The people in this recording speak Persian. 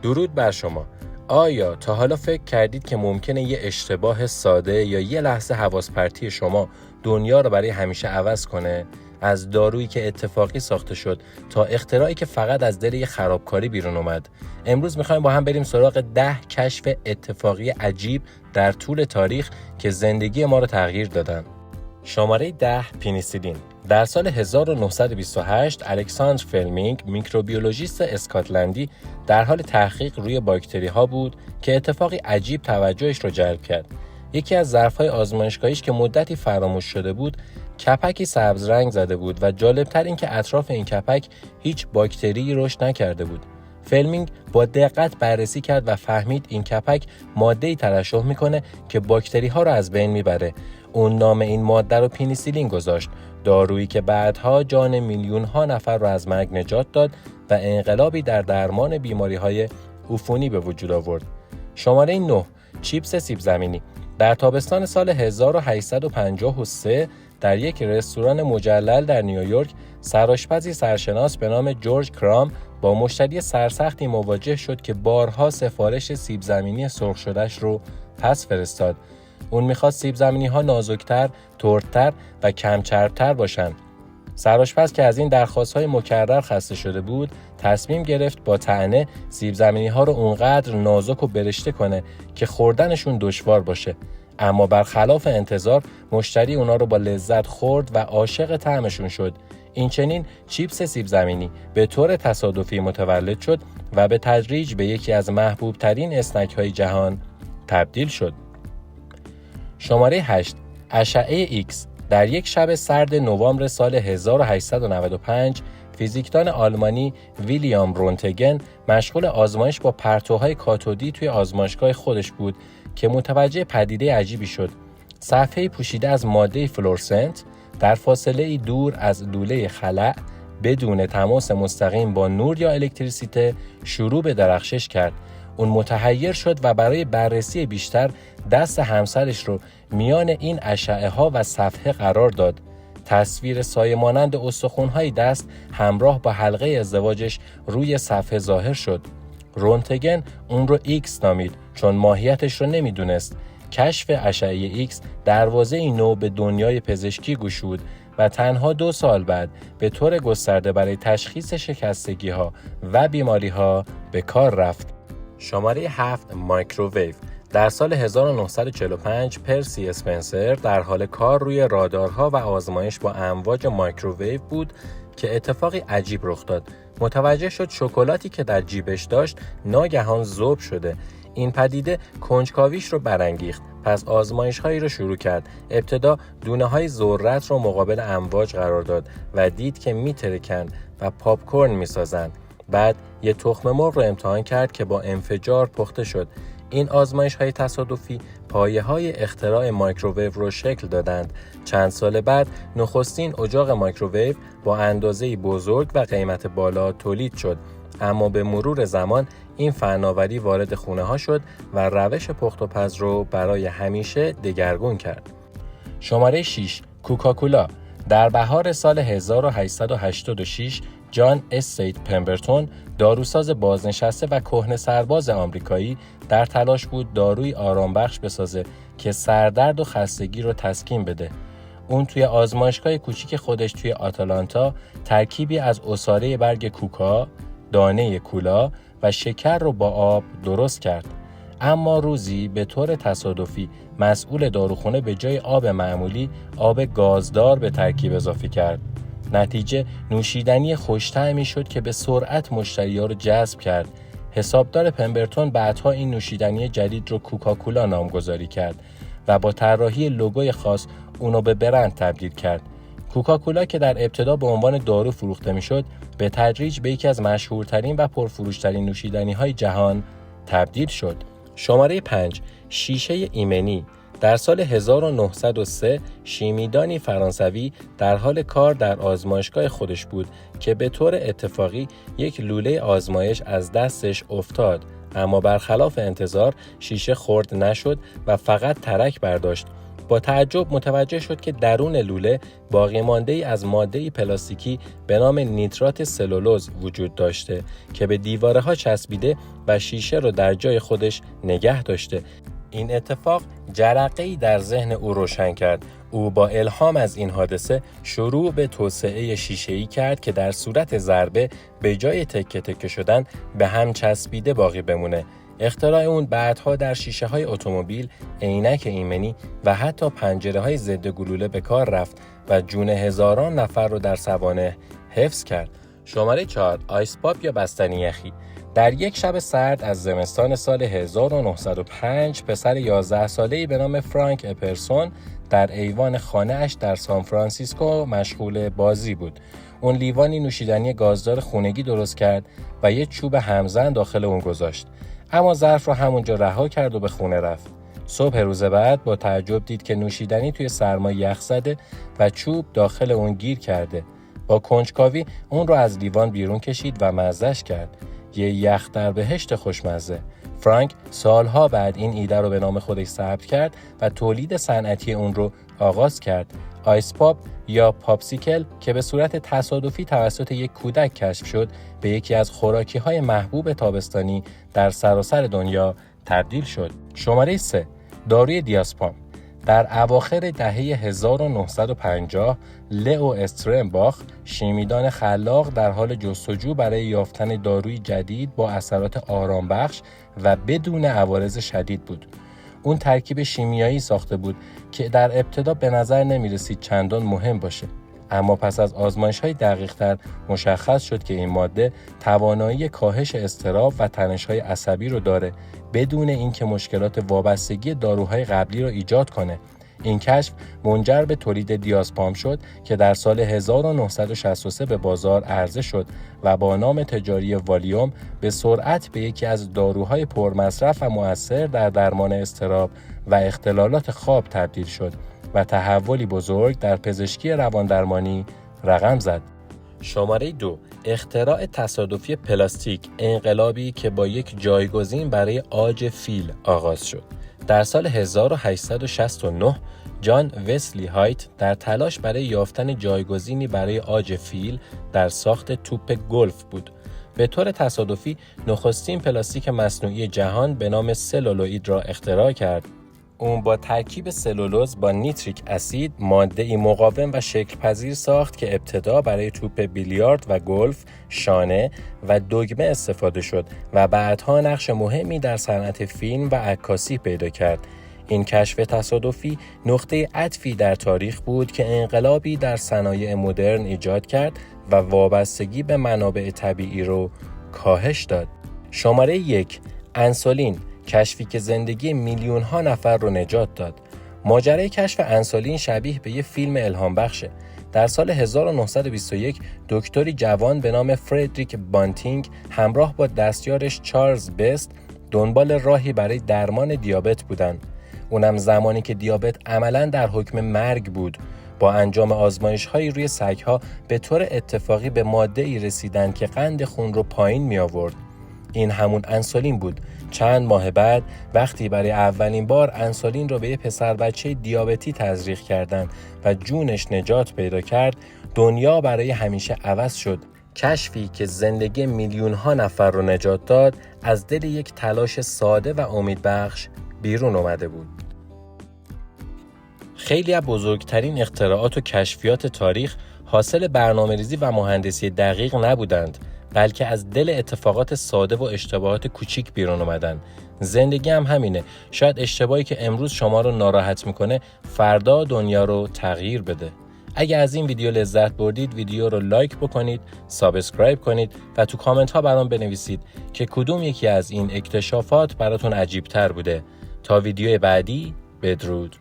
درود بر شما. آیا تا حالا فکر کردید که ممکنه یه اشتباه ساده یا یه لحظه حواس پرتی شما دنیا رو برای همیشه عوض کنه؟ از دارویی که اتفاقی ساخته شد تا اختراعی که فقط از دل یه خرابکاری بیرون اومد. امروز میخوایم با هم بریم سراغ 10 کشف اتفاقی عجیب در طول تاریخ که زندگی ما رو تغییر دادن. شماره 10 پنیسیلین. در سال 1928 الکساندر فلمینگ میکروبیولوژیست اسکاتلندی در حال تحقیق روی باکتری ها بود که اتفاقی عجیب توجهش رو جلب کرد. یکی از ظرف‌های آزمایشگاهیش که مدتی فراموش شده بود، کپکی سبز رنگ زده بود و جالبتر این که اطراف این کپک هیچ باکتری رشد نکرده بود. فلمینگ با دقت بررسی کرد و فهمید این کپک ماده‌ای ترشح میکنه که باکتری ها رو از بین میبره. اون نام این ماده رو پنیسیلین گذاشت، دارویی که بعدها جان میلیون ها نفر رو از مرگ نجات داد و انقلابی در درمان بیماری های عفونی به وجود آورد. شماره 9 چیپس سیب زمینی. در تابستان سال 1853 در یک رستوران مجلل در نیویورک سرآشپزی سرشناس به نام جورج کرام با مشتری سرسختی مواجه شد که بارها سفارش سیب زمینی سرخ شده‌اش رو پس فرستاد. اون میخواست سیب زمینی ها نازکتر، تردتر و کم چربتر باشن. سرآشپز که از این درخواست های مکرر خسته شده بود، تصمیم گرفت با طعنه سیب زمینی ها رو اونقدر نازک و برشته کنه که خوردنشون دشوار باشه. اما برخلاف انتظار مشتری اونا رو با لذت خورد و عاشق طعمشون شد. این چنین چیپس سیب زمینی به طور تصادفی متولد شد و به تدریج به یکی از محبوب ترین اسنک های جهان تبدیل شد. شماره 8 اشعه ایکس. در یک شب سرد نوامبر سال 1895 فیزیکدان آلمانی ویلیام رونتگن مشغول آزمایش با پرتوهای کاتودی توی آزمایشگاه خودش بود که متوجه پدیده عجیبی شد. صفحه‌ای پوشیده از ماده فلورسنت در فاصله‌ای دور از لوله خلأ بدون تماس مستقیم با نور یا الکتریسیته شروع به درخشش کرد. اون متحیر شد و برای بررسی بیشتر دست همسرش رو میان این اشعه ها و صفحه قرار داد. تصویر سایه مانند استخوان‌های دست همراه با حلقه ازدواجش روی صفحه ظاهر شد. رونتگن اون رو ایکس نامید چون ماهیتش رو نمیدونست. کشف اشعه ایکس دروازه نو به دنیای پزشکی گشود و تنها 2 سال بعد به طور گسترده برای تشخیص شکستگی‌ها و بیماری‌ها به کار رفت. شماره 7 مایکروویو. در سال 1945 پرسی اسپنسر در حال کار روی رادارها و آزمایش با امواج مایکروویو بود که اتفاقی عجیب رخ داد. متوجه شد شکلاتی که در جیبش داشت ناگهان ذوب شده. این پدیده کنجکاویش رو برانگیخت. پس آزمایش‌هایی رو شروع کرد. ابتدا دونه‌های ذرت رو مقابل امواج قرار داد و دید که میترکند و پاپکورن میسازند. بعد یه تخم مرغ رو امتحان کرد که با انفجار پخته شد. این آزمایش‌های تصادفی پایه‌های اختراع مایکروویو رو شکل دادند. چند سال بعد نخستین اجاق مایکروویو با اندازه‌ای بزرگ و قیمت بالا تولید شد. اما به مرور زمان این فناوری وارد خونه‌ها شد و روش پخت و پز رو برای همیشه دگرگون کرد. شماره 6 کوکاکولا. در بهار سال 1886 جان استیت پمبرتون داروساز بازنشسته و کهنه سرباز آمریکایی در تلاش بود داروی آرامبخش بسازه که سردرد و خستگی رو تسکین بده. اون توی آزمایشگاه کوچیک خودش توی آتلانتا ترکیبی از عصاره برگ کوکا، دانه کولا و شکر رو با آب درست کرد. اما روزی به طور تصادفی مسئول داروخونه به جای آب معمولی آب گازدار به ترکیب اضافه کرد. نتیجه نوشیدنی خوش‌طعمی شد که به سرعت مشتری‌ها رو جذب کرد. حسابدار پمبرتون بعدها این نوشیدنی جدید رو کوکاکولا نامگذاری کرد و با طراحی لوگوی خاص اونو به برند تبدیل کرد. کوکاکولا که در ابتدا به عنوان دارو فروخته میشد، به تدریج به یکی از مشهورترین و پرفروشترین نوشیدنی‌های جهان تبدیل شد. شماره 5 شیشه ایمنی. در سال 1903 شیمیدانی فرانسوی در حال کار در آزمایشگاه خودش بود که به طور اتفاقی یک لوله آزمایش از دستش افتاد، اما برخلاف انتظار شیشه خرد نشد و فقط ترک برداشت. با تعجب متوجه شد که درون لوله باقی مانده‌ای از ماده پلاستیکی به نام نیترات سلولوز وجود داشته که به دیواره‌ها چسبیده و شیشه رو در جای خودش نگه داشته. این اتفاق جرقه‌ای در ذهن او روشن کرد. او با الهام از این حادثه شروع به توسعه شیشه‌ای کرد که در صورت ضربه به جای تکه تکه شدن به هم چسبیده باقی بمونه. اختراع اون بعدها در شیشه‌های اتومبیل، عینک ایمنی و حتی پنجره‌های ضد گلوله به کار رفت و جون هزاران نفر رو در سوانح حفظ کرد. شماره 4. آیس پاپ یا بستنی یخی. در یک شب سرد از زمستان سال 1905 پسر 11 ساله‌ای به نام فرانک اپرسون در ایوان خانه‌اش در سان فرانسیسکو مشغول بازی بود. اون لیوانی نوشیدنی گازدار خونگی درست کرد و یک چوب همزن داخل اون گذاشت. اما ظرف رو همونجا رها کرد و به خونه رفت. صبح روز بعد با تعجب دید که نوشیدنی توی سرما یخ زده و چوب داخل اون گیر کرده. با کنجکاوی اون رو از لیوان بیرون کشید و مزه‌اش کرد. یه یخ در بهشت خوشمزه. فرانک سالها بعد این ایده رو به نام خودش ثبت کرد و تولید صنعتی اون رو آغاز کرد. آیس پاپ یا پاپسیکل که به صورت تصادفی توسط یک کودک کشف شد، به یکی از خوراکی‌های محبوب تابستانی در سراسر دنیا تبدیل شد. شماره 3. داروی دیازپام. در اواخر دهه 1950 لئو استرنباخ، شیمیدان خلاق، در حال جستجو برای یافتن داروی جدید با اثرات آرامبخش و بدون عوارض شدید بود. اون ترکیب شیمیایی ساخته بود که در ابتدا به نظر نمی‌رسید چندان مهم باشه، اما پس از آزمایش‌های دقیق‌تر مشخص شد که این ماده توانایی کاهش اضطراب و تنش‌های عصبی رو داره بدون اینکه مشکلات وابستگی داروهای قبلی رو ایجاد کنه. این کشف منجر به تولید دیازپام شد که در سال 1963 به بازار عرضه شد و با نام تجاری والیوم به سرعت به یکی از داروهای پرمصرف و مؤثر در درمان اضطراب و اختلالات خواب تبدیل شد و تحولی بزرگ در پزشکی رواندرمانی رقم زد. شماره 2. اختراع تصادفی پلاستیک، انقلابی که با یک جایگزین برای عاج فیل آغاز شد. در سال 1869 جان وسلی هایت در تلاش برای یافتن جایگزینی برای عاج فیل در ساخت توپ گلف بود. به طور تصادفی نخستین پلاستیک مصنوعی جهان به نام سلولوئید را اختراع کرد. اون با ترکیب سلولوز با نیتریک اسید ماده‌ای مقاوم و شکل‌پذیر ساخت که ابتدا برای توپ بیلیارد و گلف، شانه و دگمه استفاده شد و بعدها نقش مهمی در صنعت فیلم و عکاسی پیدا کرد. این کشف تصادفی نقطه عطفی در تاریخ بود که انقلابی در صنایع مدرن ایجاد کرد و وابستگی به منابع طبیعی رو کاهش داد. شماره 1. انسولین، کشفی که زندگی میلیون ها نفر رو نجات داد. ماجرای کشف انسولین شبیه به یه فیلم الهام بخشه. در سال 1921 دکتری جوان به نام فردریک بانتینگ همراه با دستیارش چارلز بست دنبال راهی برای درمان دیابت بودن. اونم زمانی که دیابت عملاً در حکم مرگ بود. با انجام آزمایش‌هایی روی سگ‌ها به طور اتفاقی به ماده‌ای رسیدن که قند خون رو پایین می آورد. این همون انسولین بود. چند ماه بعد وقتی برای اولین بار انسولین رو به یه پسر بچه دیابتی تزریق کردن و جونش نجات پیدا کرد، دنیا برای همیشه عوض شد. کشفی که زندگی میلیون ها نفر رو نجات داد از دل یک تلاش ساده و امیدبخش بیرون اومده بود. خیلی از بزرگترین اختراعات و کشفیات تاریخ حاصل برنامه‌ریزی و مهندسی دقیق نبودند، بلکه از دل اتفاقات ساده و اشتباهات کوچیک بیرون اومدن. زندگی هم همینه. شاید اشتباهی که امروز شما رو ناراحت میکنه فردا دنیا رو تغییر بده. اگه از این ویدیو لذت بردید ویدیو رو لایک بکنید، سابسکرایب کنید و تو کامنت ها برام بنویسید که کدوم یکی از این اکتشافات براتون عجیب تر بوده. تا ویدیو بعدی، بدرود.